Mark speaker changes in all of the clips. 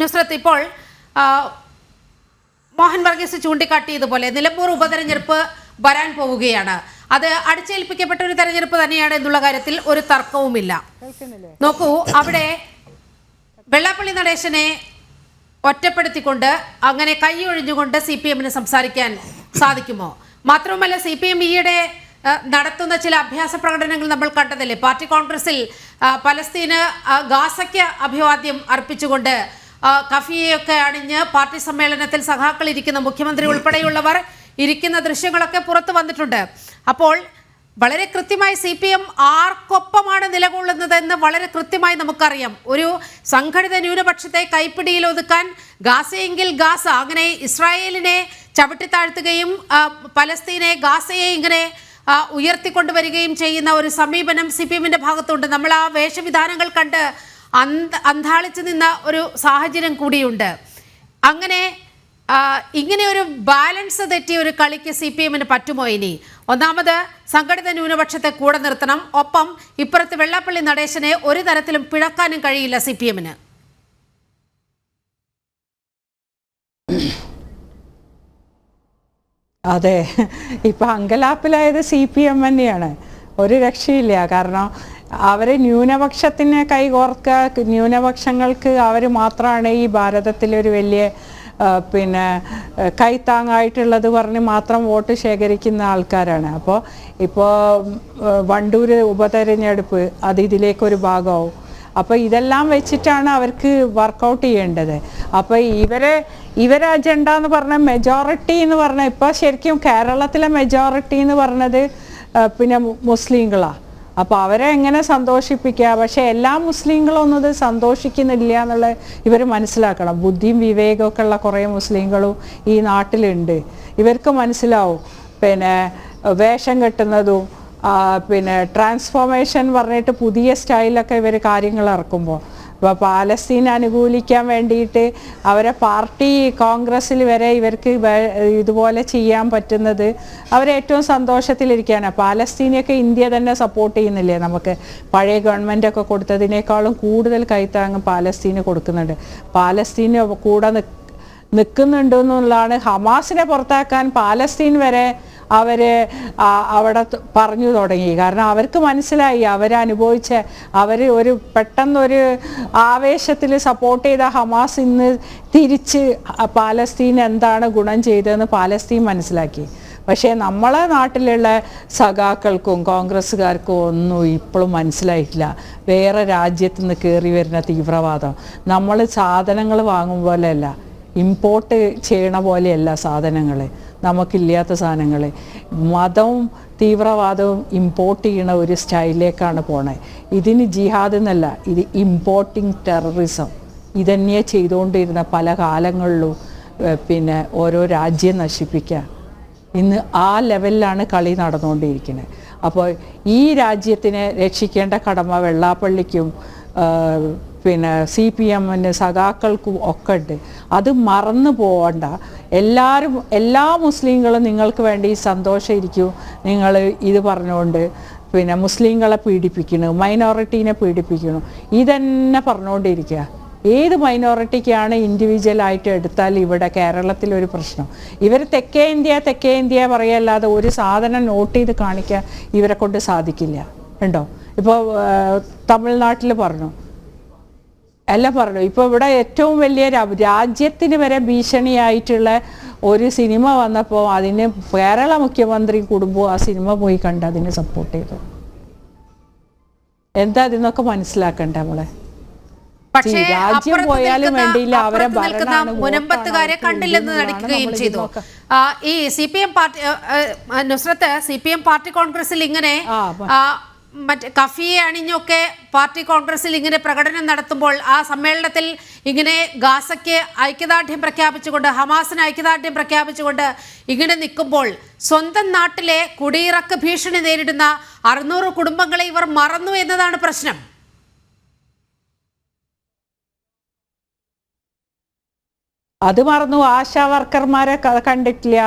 Speaker 1: നുസ്രത്ത്, ഇപ്പോൾ മോഹൻ വർഗീസ് ചൂണ്ടിക്കാട്ടിയതുപോലെ നിലമ്പൂർ ഉപതെരഞ്ഞെടുപ്പ് വരാൻ പോവുകയാണ്. അത് അടിച്ചേൽപ്പിക്കപ്പെട്ട ഒരു തെരഞ്ഞെടുപ്പ് തന്നെയാണ് എന്നുള്ള കാര്യത്തിൽ ഒരു തർക്കവുമില്ല. നോക്കൂ, അവിടെ വെള്ളാപ്പള്ളി നടേശനെ ഒറ്റപ്പെടുത്തിക്കൊണ്ട് അങ്ങനെ കൈയൊഴിഞ്ഞുകൊണ്ട് CPM-ന് സംസാരിക്കാൻ സാധിക്കുമോ? മാത്രവുമല്ല, CPM ഈയിടെ നടത്തുന്ന ചില അഭ്യാസ പ്രകടനങ്ങൾ നമ്മൾ കണ്ടതല്ലേ? പാർട്ടി കോൺഗ്രസിൽ പലസ്തീന് ഗാസയ്ക്ക് അഭിവാദ്യം അർപ്പിച്ചുകൊണ്ട് കഫിയെയൊക്കെ അണിഞ്ഞ് പാർട്ടി സമ്മേളനത്തിൽ സഖാക്കൾ ഇരിക്കുന്ന, മുഖ്യമന്ത്രി ഉൾപ്പെടെയുള്ളവർ ഇരിക്കുന്ന ദൃശ്യങ്ങളൊക്കെ പുറത്തു വന്നിട്ടുണ്ട്. അപ്പോൾ വളരെ കൃത്യമായി CPM ആർക്കൊപ്പമാണ് നിലകൊള്ളുന്നതെന്ന് വളരെ കൃത്യമായി നമുക്കറിയാം. ഒരു സംഘടിത ന്യൂനപക്ഷത്തെ കൈപ്പിടിയിൽ ഒതുക്കാൻ ഗാസയെങ്കിൽ ഗാസ, അങ്ങനെ ഇസ്രായേലിനെ ചവിട്ടിത്താഴ്ത്തുകയും പലസ്തീനെ, ഗാസയെ ഇങ്ങനെ ഉയർത്തിക്കൊണ്ടുവരികയും ചെയ്യുന്ന ഒരു സമീപനം CPM-ന്റെ ഭാഗത്തുണ്ട്. നമ്മൾ ആ വേഷവിധാനങ്ങൾ കണ്ട് അന്ധാളിച്ചു നിന്ന ഒരു സാഹചര്യം കൂടിയുണ്ട്. അങ്ങനെ ഇങ്ങനെ ഒരു ബാലൻസ് തെറ്റിയ ഒരു കളിക്ക് CPM-ന് പറ്റുമോ? ഇനി ഒന്നാമത് സംഘടിത ന്യൂനപക്ഷത്തെ കൂടെ നിർത്തണം, ഒപ്പം ഇപ്പുറത്ത് വെള്ളാപ്പള്ളി നടേശനെ ഒരു തരത്തിലും പിഴക്കാനും കഴിയില്ല CPM-ന്.
Speaker 2: അതെ, ഇപ്പം അങ്കലാപ്പിലായത് CPM തന്നെയാണ്. ഒരു രക്ഷയില്ല. കാരണം അവർ ന്യൂനപക്ഷത്തിനെ കൈകോർക്കുക, ന്യൂനപക്ഷങ്ങൾക്ക് അവർ മാത്രമാണ് ഈ ഭാരതത്തിലൊരു വലിയ കൈത്താങ്ങായിട്ടുള്ളത് പറഞ്ഞ് മാത്രം വോട്ട് ശേഖരിക്കുന്ന ആൾക്കാരാണ്. ഇപ്പോൾ വണ്ടൂർ ഉപതെരഞ്ഞെടുപ്പ് അത് ഇതിലേക്കൊരു ഭാഗമാവും. അപ്പോൾ ഇതെല്ലാം വെച്ചിട്ടാണ് അവർക്ക് വർക്കൗട്ട് ചെയ്യേണ്ടത്. അപ്പോൾ ഇവരെ അജണ്ട എന്ന് പറഞ്ഞ മെജോറിറ്റി എന്ന് പറഞ്ഞാൽ, ഇപ്പോൾ ശരിക്കും കേരളത്തിലെ മെജോറിറ്റി എന്ന് പറഞ്ഞത് മുസ്ലിങ്ങളാണ്. അപ്പോൾ അവരെ എങ്ങനെ സന്തോഷിപ്പിക്കുക? പക്ഷേ എല്ലാ മുസ്ലിങ്ങളൊന്നും ഇത് സന്തോഷിക്കുന്നില്ല എന്നുള്ളത് ഇവർ മനസ്സിലാക്കണം. ബുദ്ധിയും വിവേകമൊക്കെ ഉള്ള കുറേ മുസ്ലിങ്ങളും ഈ നാട്ടിലുണ്ട്. ഇവർക്ക് മനസ്സിലാവും വേഷം കെട്ടുന്നതും ട്രാൻസ്ഫോർമേഷൻ പറഞ്ഞിട്ട് പുതിയ സ്റ്റൈലൊക്കെ ഇവർ കാര്യങ്ങൾ ഇറക്കുമ്പോൾ. ഇപ്പോൾ പാലസ്തീൻ അനുകൂലിക്കാൻ വേണ്ടിയിട്ട് അവരെ പാർട്ടി കോൺഗ്രസ്സിൽ വരെ ഇവർക്ക് ഇതുപോലെ ചെയ്യാൻ പറ്റുന്നത് അവരേറ്റവും സന്തോഷത്തിലിരിക്കുകയാണ്. പാലസ്തീനെയൊക്കെ ഇന്ത്യ തന്നെ സപ്പോർട്ട് ചെയ്യുന്നില്ലേ? നമുക്ക് പഴയ ഗവൺമെൻറ്റൊക്കെ കൊടുത്തതിനേക്കാളും കൂടുതൽ കൈത്താങ്ങ് പാലസ്തീന് കൊടുക്കുന്നുണ്ട്. പാലസ്തീന് കൂടെ നിൽക്കുന്നുണ്ടെന്നുള്ളതാണ്. ഹമാസിനെ പുറത്താക്കാൻ പാലസ്തീൻ വരെ അവിടെ പറഞ്ഞു തുടങ്ങി. കാരണം അവർക്ക് മനസ്സിലായി, അവർ പെട്ടെന്നൊരു ആവേശത്തിൽ സപ്പോർട്ട് ചെയ്ത ഹമാസ് ഇന്ന് തിരിച്ച് പാലസ്തീൻ എന്താണ് ഗുണം ചെയ്തതെന്ന് പാലസ്തീൻ മനസ്സിലാക്കി. പക്ഷേ നമ്മളെ നാട്ടിലുള്ള സഖാക്കൾക്കും കോൺഗ്രസ്സുകാർക്കും ഒന്നും ഇപ്പോഴും മനസ്സിലായിട്ടില്ല. വേറെ രാജ്യത്തു നിന്ന് കയറി വരുന്ന തീവ്രവാദം നമ്മൾ സാധനങ്ങൾ വാങ്ങും പോലെയല്ല, ഇമ്പോർട്ട് ചെയ്യണ പോലെയല്ല സാധനങ്ങൾ, നമുക്കില്ലാത്ത സാധനങ്ങൾ. മതവും തീവ്രവാദവും ഇമ്പോർട്ട് ചെയ്യണ ഒരു സ്റ്റൈലിലേക്കാണ് പോണേ. ഇതിന് ജിഹാദ് എന്നല്ല, ഇത് ഇമ്പോർട്ടിങ് ടെററിസം. ഇതന്നെയാണ് ചെയ്തുകൊണ്ടിരുന്ന പല കാലങ്ങളിലും. ഓരോ രാജ്യം നശിപ്പിക്കുക. ഇന്ന് ആ ലെവലിലാണ് കളി നടന്നുകൊണ്ടിരിക്കുന്നത്. അപ്പോൾ ഈ രാജ്യത്തിനെ രക്ഷിക്കേണ്ട കടമ വെള്ളാപ്പള്ളിക്കും CPM-ന് സഖാക്കൾക്കും ഒക്കെ ഉണ്ട്. അത് മറന്നു പോവണ്ട. എല്ലാ മുസ്ലിങ്ങളും നിങ്ങൾക്ക് വേണ്ടി സന്തോഷം ഇരിക്കും. നിങ്ങൾ ഇത് പറഞ്ഞുകൊണ്ട് മുസ്ലിങ്ങളെ പീഡിപ്പിക്കുന്നു, മൈനോറിറ്റീനെ പീഡിപ്പിക്കുന്നു, ഇതന്നെ പറഞ്ഞുകൊണ്ടിരിക്കുക. ഏത് മൈനോറിറ്റിക്കാണ് ഇൻഡിവിജ്വലായിട്ട് എടുത്താൽ ഇവിടെ കേരളത്തിലൊരു പ്രശ്നം? ഇവർ തെക്കേ ഇന്ത്യ പറയല്ലാതെ ഒരു സാധനം നോട്ട് ചെയ്ത് കാണിക്കാൻ ഇവരെ കൊണ്ട് സാധിക്കില്ല. ഉണ്ടോ? ഇപ്പോൾ തമിഴ്നാട്ടിൽ പറഞ്ഞു, ഇപ്പോൾ ഇവിടെ ഏറ്റവും വലിയ രാജ്യത്തിന് വരെ ഭീഷണിയായിട്ടുള്ള ഒരു സിനിമ വന്നപ്പോൾ അതിന് കേരള മുഖ്യമന്ത്രി കുടുംബവും ആ സിനിമ പോയി കണ്ട് അതിനെ സപ്പോർട്ട് ചെയ്തു. എന്താ അതിന്നൊക്കെ മനസ്സിലാക്കണ്ടേ നമ്മളെ? രാജ്യം പോയാലും വേണ്ടിയില്ല, അവരെ
Speaker 1: മുനമ്പത്തുകാരെ കണ്ടില്ലെന്ന് നടിക്കുകയും ചെയ്തു. ഈ CPM party Nusrat, CPM party കോൺഗ്രസിൽ ഇങ്ങനെ മറ്റേ കഫിയെ അണിഞ്ഞൊക്കെ പാർട്ടി കോൺഗ്രസിൽ ഇങ്ങനെ പ്രകടനം നടത്തുമ്പോൾ, ആ സമ്മേളനത്തിൽ ഇങ്ങനെ ഗാസയ്ക്ക് ഐക്യദാർഢ്യം പ്രഖ്യാപിച്ചുകൊണ്ട്, ഹമാസിന് ഐക്യദാർഢ്യം പ്രഖ്യാപിച്ചുകൊണ്ട് ഇങ്ങനെ നിൽക്കുമ്പോൾ, സ്വന്തം നാട്ടിലെ കുടിയിറക്ക് ഭീഷണി നേരിടുന്ന 600 കുടുംബങ്ങളെ ഇവർ മറന്നു എന്നതാണ് പ്രശ്നം.
Speaker 2: അത് മറന്നു. ആശാ വർക്കർമാരെ കണ്ടിട്ടില്ല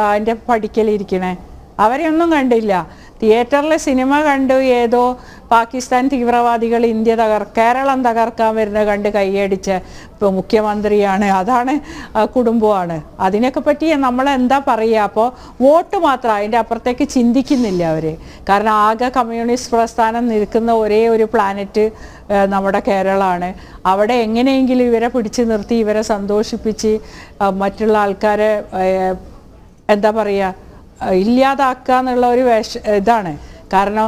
Speaker 2: അതിൻ്റെ പഠിക്കലിരിക്കണേ? അവരെയൊന്നും കണ്ടില്ല. തിയേറ്ററിൽ സിനിമ കണ്ടു, ഏതോ പാകിസ്ഥാൻ തീവ്രവാദികൾ ഇന്ത്യ കേരളം തകർക്കാൻ വരുന്നത് കണ്ട് കൈയടിച്ച ഇപ്പോൾ മുഖ്യമന്ത്രിയാണ്, അതാണ് കുടുംബമാണ്. അതിനൊക്കെ പറ്റി നമ്മളെന്താ പറയുക? അപ്പോൾ വോട്ട് മാത്രം, അതിൻ്റെ അപ്പുറത്തേക്ക് ചിന്തിക്കുന്നില്ല അവർ. കാരണം ആകെ കമ്മ്യൂണിസ്റ്റ് പ്രസ്ഥാനം നിൽക്കുന്ന ഒരേ ഒരു പ്ലാനറ്റ് നമ്മുടെ കേരളമാണ്. അവിടെ എങ്ങനെയെങ്കിലും ഇവരെ പിടിച്ചു നിർത്തി ഇവരെ സന്തോഷിപ്പിച്ച് മറ്റുള്ള ആൾക്കാരെ എന്താ പറയുക ഇല്ലാതാക്കുക എന്നുള്ള ഒരു ഇതാണ്. കാരണം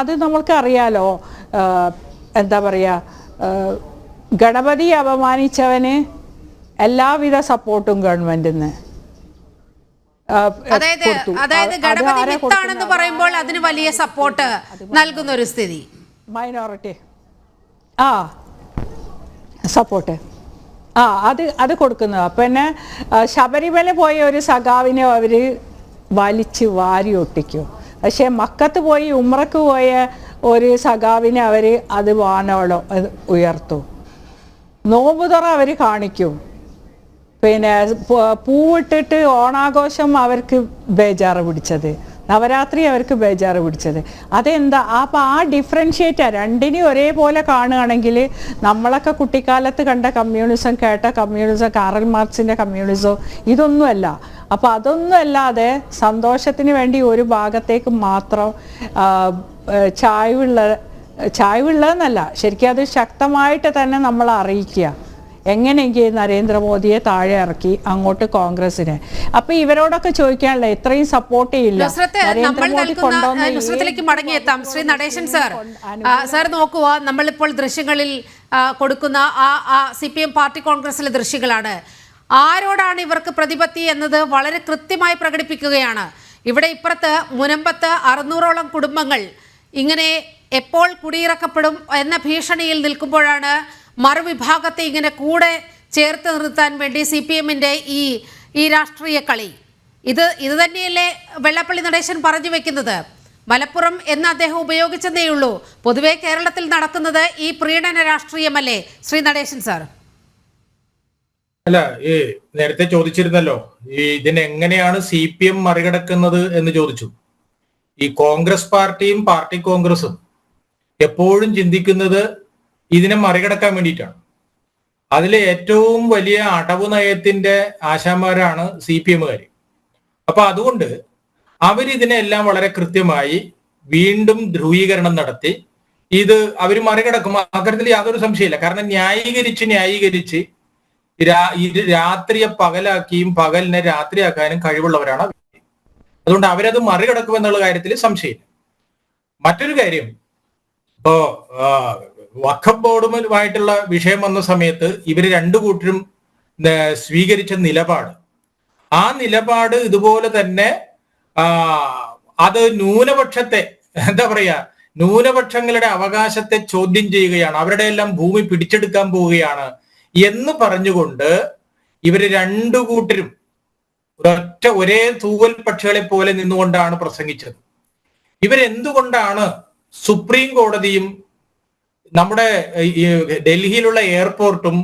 Speaker 2: അത് നമ്മൾക്കറിയാലോ, എന്താ പറയുക, ഗണപതി അപമാനിച്ചവന് എല്ലാവിധ സപ്പോർട്ടും ഗവൺമെന്റിൽ നിന്ന്.
Speaker 1: അതായത് ഗണപതി മിത്താണെന്ന് പറയുമ്പോൾ അതിന് വലിയ സപ്പോർട്ട് നൽകുന്ന ഒരു സ്ഥിതി,
Speaker 2: മൈനോറിറ്റി സപ്പോർട്ട് അത് കൊടുക്കുന്നത്. പിന്നെ ശബരിമല പോയ ഒരു സഖാവിനെ അവർ വലിച്ച് വാരി ഒട്ടിക്കും. പക്ഷേ മക്കത്ത് പോയി ഉമ്രക്ക് പോയ ഒരു സഖാവിനെ അവർ അത് വാനോളം ഉയർത്തും. നോമ്പുതുറ അവർ കാണിക്കും. പിന്നെ പൂവിട്ടിട്ട് ഓണാഘോഷം അവർക്ക് ബേജാറ് പിടിച്ചത്, നവരാത്രി അവർക്ക് ബേജാറ് പിടിച്ചത്. അതെന്താ? അപ്പോൾ ആ ഡിഫറൻഷ്യേറ്റ് രണ്ടിനെയും ഒരേപോലെ കാണുകയാണെങ്കിൽ നമ്മളൊക്കെ കുട്ടിക്കാലത്ത് കണ്ട കമ്മ്യൂണിസം, കേട്ട കമ്മ്യൂണിസം, കാറൽ മാർക്സിൻ്റെ കമ്മ്യൂണിസം ഇതൊന്നുമല്ല. അപ്പോൾ അതൊന്നും അല്ലാതെ സന്തോഷത്തിന് വേണ്ടി ഒരു ഭാഗത്തേക്ക് മാത്രം ചായ്വുള്ളതെന്നല്ല, ശരിക്കും അത് ശക്തമായിട്ട് തന്നെ നമ്മൾ അറിയിക്കുക. എങ്ങനെയെങ്കിൽ നരേന്ദ്രമോദിയെ താഴെ ഇറക്കി അങ്ങോട്ട് കോൺഗ്രസിനെ. അപ്പൊ ഇവരോടൊക്കെ ചോദിക്കാനുള്ള ഇത്രയും സപ്പോർട്ട് ചെയ്യില്ല.
Speaker 1: നുസ്രത്തിലേക്ക് മടങ്ങിയെത്താം. ശ്രീ നടേശൻ സാർ നോക്കുക, നമ്മളിപ്പോൾ ദൃശ്യങ്ങളിൽ കൊടുക്കുന്ന ആ CPM പാർട്ടി കോൺഗ്രസിലെ ദൃശ്യങ്ങളാണ്. ആരോടാണ് ഇവർക്ക് പ്രതിപത്തി എന്നത് വളരെ കൃത്യമായി പ്രകടിപ്പിക്കുകയാണ്. ഇവിടെ ഇപ്പുറത്ത് മുനമ്പത്ത് 600ഓളം കുടുംബങ്ങൾ ഇങ്ങനെ എപ്പോൾ കുടിയിറക്കപ്പെടും എന്ന ഭീഷണിയിൽ നിൽക്കുമ്പോഴാണ് മറുവിഭാഗത്തെ ഇങ്ങനെ കൂടെ ചേർത്ത് നിർത്താൻ വേണ്ടി CPMന്റെ ഈ രാഷ്ട്രീയ കളി. ഇത് തന്നെയല്ലേ വെള്ളാപ്പള്ളി നടേശൻ പറഞ്ഞു വെക്കുന്നത്? മലപ്പുറം എന്ന് അദ്ദേഹം ഉപയോഗിച്ചതേയുള്ളൂ. പൊതുവെ കേരളത്തിൽ നടക്കുന്നത് ഈ പ്രീണന രാഷ്ട്രീയമല്ലേ ശ്രീ നടേശൻ സാർ?
Speaker 3: അല്ല, ഈ നേരത്തെ ചോദിച്ചിരുന്നല്ലോ, ഇതിനെങ്ങനെയാണ് CPM മറികടക്കുന്നത് എന്ന് ചോദിച്ചു. ഈ കോൺഗ്രസ് പാർട്ടിയും പാർട്ടി കോൺഗ്രസും എപ്പോഴും ചിന്തിക്കുന്നത് ഇതിനെ മറികടക്കാൻ വേണ്ടിയിട്ടാണ്. അതിലെ ഏറ്റവും വലിയ അടവ് നയത്തിന്റെ ആശാന്മാരാണ് CPMകാർ. അപ്പൊ അതുകൊണ്ട് അവരിതിനെല്ലാം വളരെ കൃത്യമായി വീണ്ടും ധ്രുവീകരണം നടത്തി ഇത് അവർ മറികടക്കും. അക്കാര്യത്തിൽ യാതൊരു സംശയമില്ല. കാരണം ന്യായീകരിച്ച് രാത്രിയെ പകലാക്കിയും പകലിനെ രാത്രിയാക്കാനും കഴിവുള്ളവരാണ്. അതുകൊണ്ട് അവരത് മറികടക്കുമെന്നുള്ള കാര്യത്തിൽ സംശയമില്ല. മറ്റൊരു കാര്യം, ഇപ്പോ വഖഫ് ബോർഡുമായിട്ടുള്ള വിഷയം വന്ന സമയത്ത് ഇവര് രണ്ടു കൂട്ടരും സ്വീകരിച്ച നിലപാട്, ആ നിലപാട് ഇതുപോലെ തന്നെ അത് ന്യൂനപക്ഷത്തെ എന്താ പറയാ ന്യൂനപക്ഷങ്ങളുടെ അവകാശത്തെ ചോദ്യം ചെയ്യുകയാണ്, അവരുടെ എല്ലാം ഭൂമി പിടിച്ചെടുക്കാൻ പോവുകയാണ് എന്ന് പറഞ്ഞുകൊണ്ട് ഇവര് രണ്ടു കൂട്ടരും ഒരേ തൂവൽ പക്ഷികളെ പോലെ നിന്നുകൊണ്ടാണ് പ്രസംഗിച്ചത്. ഇവരെന്തുകൊണ്ടാണ് സുപ്രീം കോടതിയും നമ്മുടെ ഡൽഹിയിലുള്ള എയർപോർട്ടും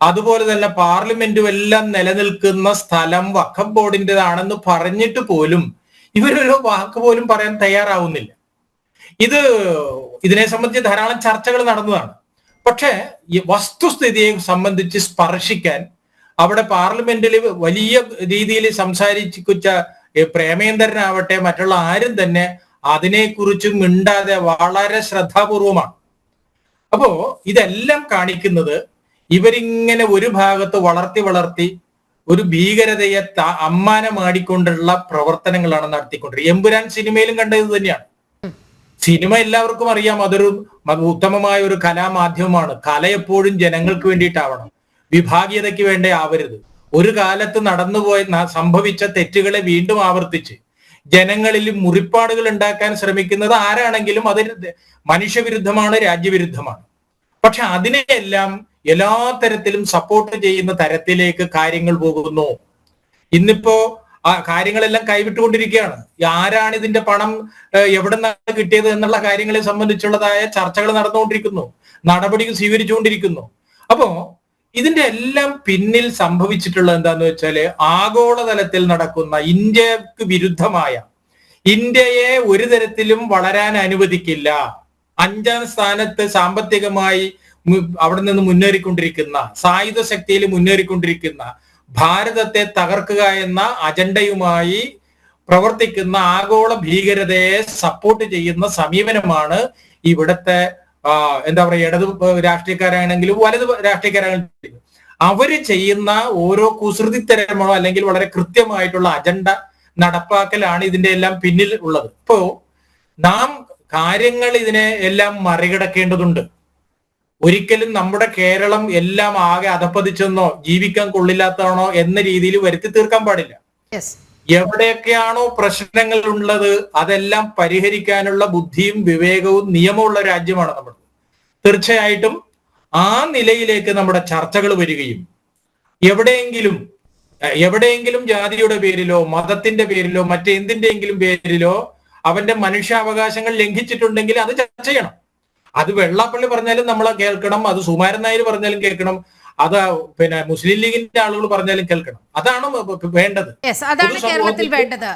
Speaker 3: അതുപോലെ തന്നെ പാർലമെന്റും എല്ലാം നിലനിൽക്കുന്ന സ്ഥലം വഖഫ് ബോർഡിൻ്റെതാണെന്ന് പറഞ്ഞിട്ട് പോലും ഇവരൊരു വാക്ക് പോലും പറയാൻ തയ്യാറാവുന്നില്ല? ഇതിനെ സംബന്ധിച്ച് ധാരാളം ചർച്ചകൾ നടന്നതാണ്. പക്ഷേ ഈ വസ്തുസ്ഥിതിയെ സംബന്ധിച്ച് സ്പർശിക്കാൻ അവിടെ പാർലമെന്റിൽ വലിയ രീതിയിൽ സംസാരിച്ച പ്രേമേന്ദ്രനാവട്ടെ മറ്റുള്ള ആരും തന്നെ അതിനെക്കുറിച്ച് മിണ്ടാതെ വളരെ ശ്രദ്ധാപൂർവമാണ്. അപ്പോ ഇതെല്ലാം കാണിക്കുന്നത് ഇവരിങ്ങനെ ഒരു ഭാഗത്ത് വളർത്തി ഒരു ഭീകരതയെ അമ്മാനമാടിക്കൊണ്ടുള്ള പ്രവർത്തനങ്ങളാണ് നടത്തിക്കൊണ്ടിരിക്കുന്നത്. എമ്പുരാൻ സിനിമയിലും കണ്ടത് തന്നെയാണ്. സിനിമ എല്ലാവർക്കും അറിയാം, അതൊരു ഉത്തമമായ ഒരു കലാമാധ്യമമാണ്. കല എപ്പോഴും ജനങ്ങൾക്ക് വേണ്ടിയിട്ടാവണം, വിഭാഗീയതയ്ക്ക് വേണ്ടി ആവരുത്. ഒരു കാലത്ത് സംഭവിച്ച തെറ്റുകളെ വീണ്ടും ആവർത്തിച്ച് ജനങ്ങളിൽ മുറിപ്പാടുകൾ ഉണ്ടാക്കാൻ ശ്രമിക്കുന്നത് ആരാണെങ്കിലും അത് മനുഷ്യവിരുദ്ധമാണ്, രാജ്യവിരുദ്ധമാണ്. പക്ഷെ അതിനെയെല്ലാം എല്ലാ തരത്തിലും സപ്പോർട്ട് ചെയ്യുന്ന തരത്തിലേക്ക് കാര്യങ്ങൾ പോകുന്നു. ഇന്നിപ്പോ ആ കാര്യങ്ങളെല്ലാം കൈവിട്ടുകൊണ്ടിരിക്കുകയാണ്. ആരാണ് ഇതിന്റെ പണം എവിടെ നിന്നാണ് കിട്ടിയത് എന്നുള്ള കാര്യങ്ങളെ സംബന്ധിച്ചുള്ളതായ ചർച്ചകൾ നടന്നുകൊണ്ടിരിക്കുന്നു, നടപടി സ്വീകരിച്ചുകൊണ്ടിരിക്കുന്നു. അപ്പോ ഇതിന്റെ എല്ലാം പിന്നിൽ സംഭവിച്ചിട്ടുള്ളത് എന്താന്ന് വെച്ചാല് ആഗോളതലത്തിൽ നടക്കുന്ന ഇന്ത്യക്ക് വിരുദ്ധമായ, ഇന്ത്യയെ ഒരു തരത്തിലും വളരാൻ അനുവദിക്കില്ല, 5ാം സ്ഥാനത്ത് സാമ്പത്തികമായി അവിടെ നിന്ന് മുന്നേറിക്കൊണ്ടിരിക്കുന്ന, സായുധ ശക്തിയിൽ മുന്നേറിക്കൊണ്ടിരിക്കുന്ന ഭാരതത്തെ തകർക്കുക എന്ന അജണ്ടയുമായി പ്രവർത്തിക്കുന്ന ആഗോള ഭീകരതയെ സപ്പോർട്ട് ചെയ്യുന്ന സമീപനമാണ് ഇവിടുത്തെ എന്താ പറയുക, ഇടത് രാഷ്ട്രീയക്കാരാണെങ്കിലും വലത് രാഷ്ട്രീയക്കാരാണെങ്കിലും അവര് ചെയ്യുന്ന ഓരോ കുസൃതിത്തരമോ അല്ലെങ്കിൽ വളരെ കൃത്യമായിട്ടുള്ള അജണ്ട നടപ്പാക്കലാണ് ഇതിന്റെ എല്ലാം പിന്നിൽ ഉള്ളത്. ഇപ്പോ നാം കാര്യങ്ങൾ ഇതിനെ എല്ലാം മറികടക്കേണ്ടതുണ്ട്. ഒരിക്കലും നമ്മുടെ കേരളം എല്ലാം ആകെ അധപ്പതിച്ചെന്നോ ജീവിക്കാൻ കൊള്ളില്ലാത്തതാണോ എന്ന രീതിയിൽ വരുത്തി തീർക്കാൻ പാടില്ല. എവിടെയൊക്കെയാണോ പ്രശ്നങ്ങൾ ഉള്ളത് അതെല്ലാം പരിഹരിക്കാനുള്ള ബുദ്ധിയും വിവേകവും നിയമമുള്ള രാജ്യമാണ് നമ്മൾ. തീർച്ചയായിട്ടും ആ നിലയിലേക്ക് നമ്മുടെ ചർച്ചകൾ വരികയും എവിടെയെങ്കിലും ജാതിയുടെ പേരിലോ മതത്തിന്റെ പേരിലോ മറ്റെന്തിന്റെയെങ്കിലും പേരിലോ അവന്റെ മനുഷ്യാവകാശങ്ങൾ ലംഘിച്ചിട്ടുണ്ടെങ്കിൽ അത് ചർച്ച ചെയ്യണം. അത് വെള്ളാപ്പള്ളി പറഞ്ഞാലും നമ്മൾ കേൾക്കണം, അത് സുകുമാരൻ നായർ പറഞ്ഞാലും കേൾക്കണം, അത് പിന്നെ മുസ്ലിം ലീഗിന്റെ ആളുകൾ പറഞ്ഞാലും കേൾക്കണം. അതാണ് വേണ്ടത്.
Speaker 1: അതാണ് കേരളത്തിൽ വേണ്ടത്.